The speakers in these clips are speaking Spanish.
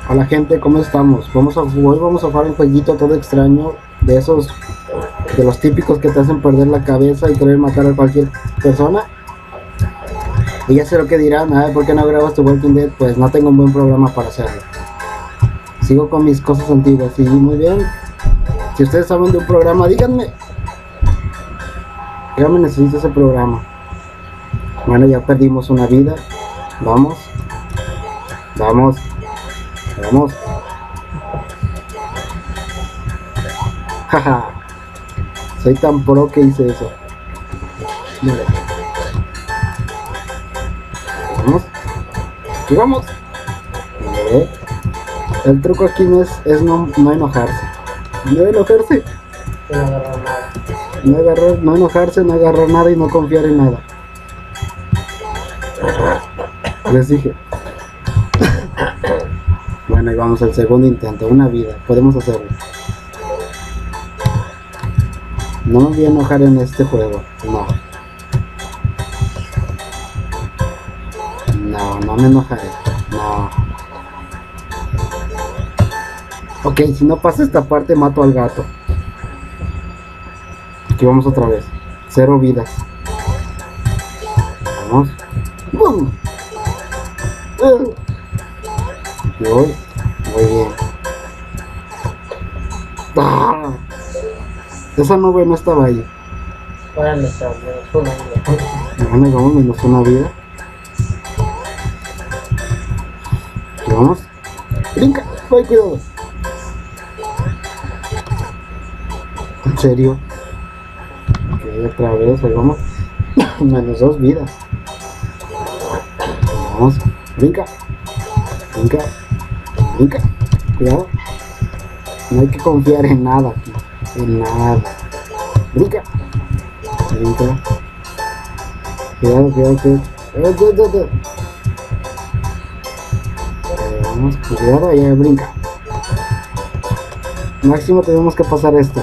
Hola gente, ¿cómo estamos? Hoy vamos a jugar un jueguito todo extraño, de esos, de los típicos que te hacen perder la cabeza y querer matar a cualquier persona. Y ya sé lo que dirán, ay, ¿por qué no grabas tu Walking Dead? Pues no tengo un buen programa para hacerlo. Sigo con mis cosas antiguas y muy bien. Si ustedes saben de un programa, díganme. Díganme, necesito ese programa. Bueno, ya perdimos una vida. Vamos. Vamos. Vamos. Jaja. Soy tan pro que hice eso. Vale. Vamos. Y vamos. Vale. El truco aquí es no enojarse. No enojarse. No enojarse, no agarrar nada y no confiar en nada. Les dije. Bueno, y vamos al segundo intento. Una vida. Podemos hacerlo. No me voy a enojar en este juego. No. No me enojaré. No. Ok, si no pasa esta parte, mato al gato. Aquí vamos otra vez. 0 vidas. Vamos. ¡Bum! Voy. Muy bien. ¡Ah! Esa nube no estaba ahí. Ahora me está menos una vida. Bueno, vamos menos una vida. Aquí vamos. Brinca. Ay, cuidado. ¿En serio? Ok, otra vez. Ahí vamos. Menos 2 vidas. Vamos. Brinca. Brinca. Brinca. Cuidado. No hay que confiar en nada aquí. En nada. Brinca. Brinca. Cuidado, cuidado. Vamos, cuidado, ya brinca. Máximo tenemos que pasar esto.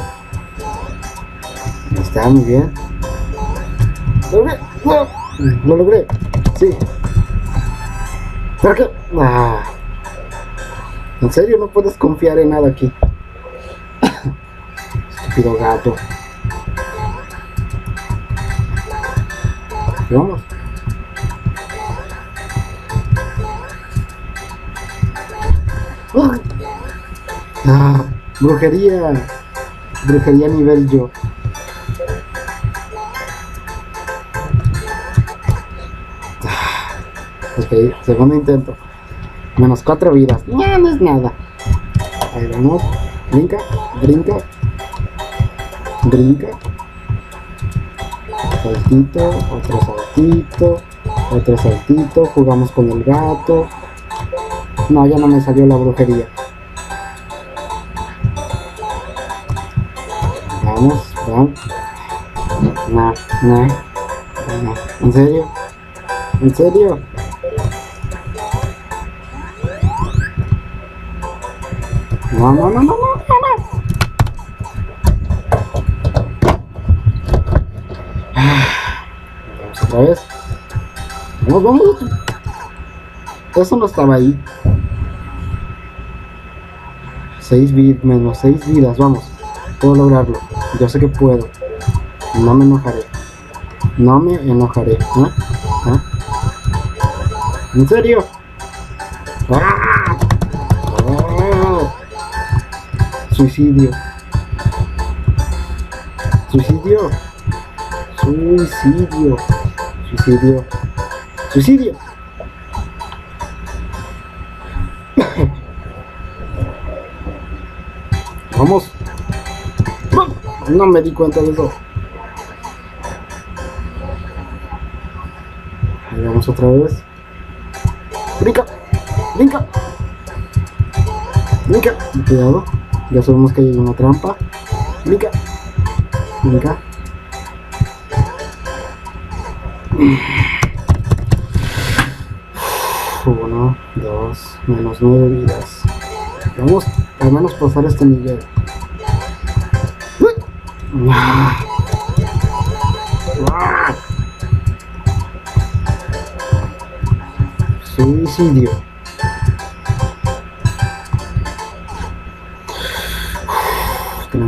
Está muy bien. Lo logré. Sí. ¿Por qué? Ah. En serio, no puedes confiar en nada aquí. Estúpido gato. Vamos. Ah, brujería. Brujería nivel yo. Ok, segundo intento. Menos 4 vidas. No es nada. Ahí vamos. Brinca, brinca. Brinca. Saltito, otro saltito. Otro saltito. Jugamos con el gato. No, ya no me salió la brujería. Vamos, vamos. No. ¿En serio? ¿En serio? No. Vamos otra vez. Vamos. Eso no estaba ahí. 6 vidas, vamos. Puedo lograrlo. Yo sé que puedo. No me enojaré. ¿Ah? ¿En serio? ¡Ah! ¡Oh! Suicidio. Vamos. No me di cuenta de eso. Ahí vamos otra vez. Brinca. Cuidado. Ya sabemos que hay una trampa. Brinca. 1, 2, menos 9 vidas. Vamos al menos pasar este nivel. Suicidio.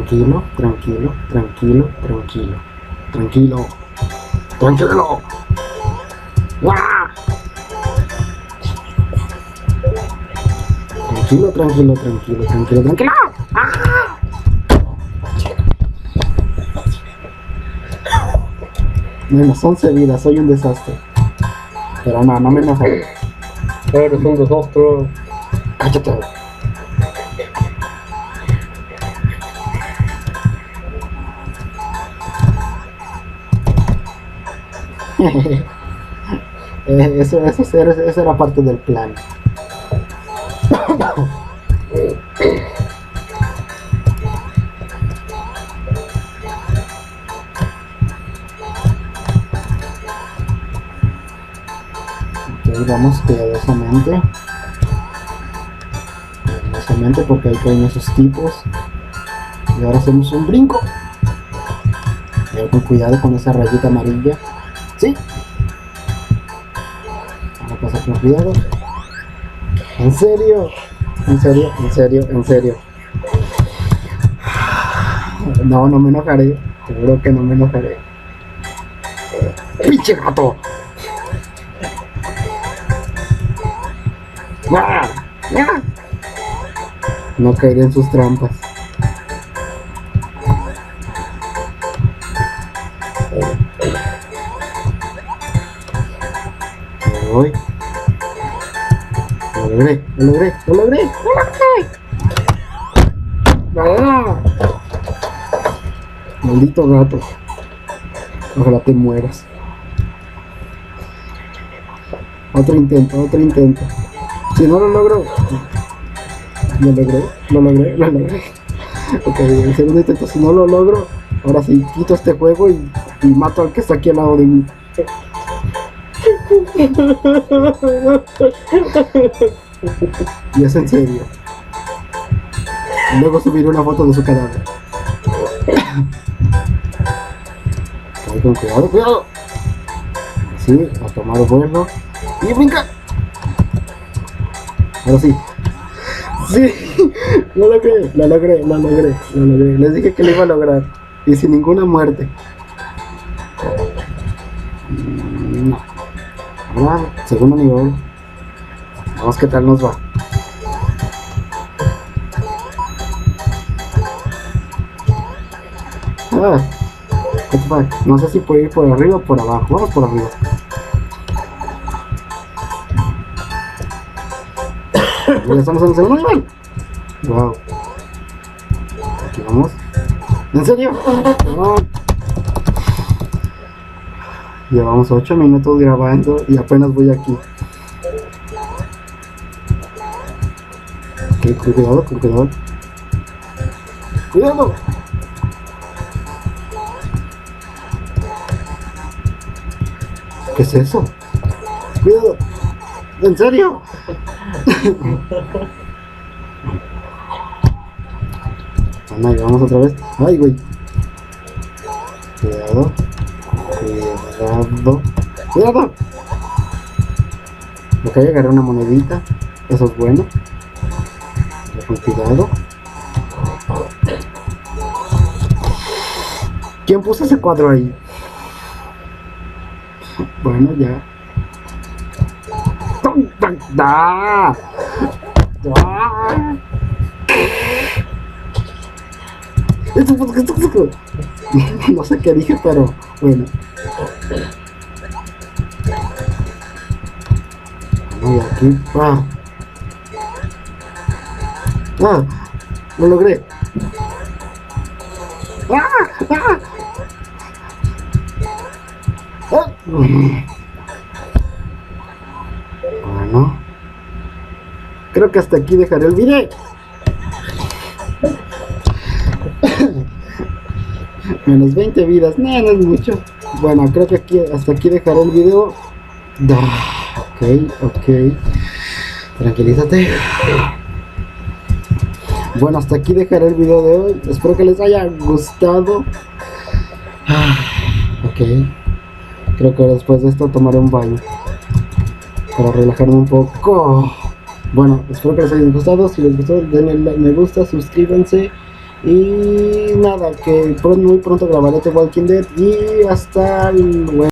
Tranquilo, tranquilo, tranquilo, tranquilo. Tranquilo. Tranquilo. ¡Guau! Tranquilo, tranquilo, tranquilo, tranquilo, tranquilo. ¡Ah! Menos 11 vidas, soy un desastre. Pero no, no me enojaré. Eres un desastre. Cállate. Eso era parte del plan. Ok, vamos cuidadosamente. Cuidadosamente porque ahí caen esos tipos. Y ahora hacemos un brinco. Pero con cuidado con esa rayita amarilla. ¿Sí? Vamos a pasar con cuidado. ¿En serio? ¿En serio? ¿En serio? ¿En serio? No, no me enojaré. Seguro que no me enojaré. ¡Pinche gato! ¡Ah! ¡Ah! No caeré en sus trampas. Me voy. Lo logré, lo logré, lo logré, lo logré. ¡Ah! Maldito gato. Ojalá te mueras. Otro intento, otro intento. Si no lo logro. Lo logré, lo logré, lo logré. Ok, el segundo intento, si no lo logro, ahora sí, quito este juego y mato al que está aquí al lado de mí. Y es en serio. Y luego subiré una foto de su cadáver. Ahí con cuidado, cuidado. Así, a tomar vuelo. Y brinca. Ahora sí. Sí, lo logré, lo logré, lo logré, lo logré. Les dije que lo iba a lograr. Y sin ninguna muerte. No. Ahora, segundo nivel. Vamos, ¿qué tal nos va? Ah, what the fuck? No sé si puedo ir por arriba o por abajo. Vamos por arriba. Ya estamos en el segundo nivel. Wow. Aquí vamos. ¿En serio? No. Llevamos 8 minutos grabando y apenas voy aquí. Ok, cuidado, con cuidado. ¡Cuidado! ¿Qué es eso? ¡Cuidado! ¿En serio? Bueno, ahí vamos otra vez. ¡Ay, güey! Cuidado. Cuidado. ¡Cuidado! Ok, agarré una monedita. Eso es bueno. Con cuidado. ¿Quién puso ese cuadro ahí? Bueno, ya. ¡Da! ¡Da! No sé qué dije, pero bueno. Y aquí. ¡Ah! ¡Ah! ¡Lo logré! ¡Ah! ¡Ah! ¡Ah! Bueno, creo que hasta aquí dejaré el video. Menos 20 vidas, no es mucho. Bueno, creo que aquí, hasta aquí dejaré el video. Ok. Tranquilízate. Bueno, hasta aquí dejaré el video de hoy. Espero que les haya gustado. Ok. Creo que después de esto tomaré un baño para relajarme un poco. Bueno, espero que les haya gustado. Si les gustó, denle like, me gusta, suscríbanse Y nada, que muy pronto grabaré The Walking Dead y hasta luego.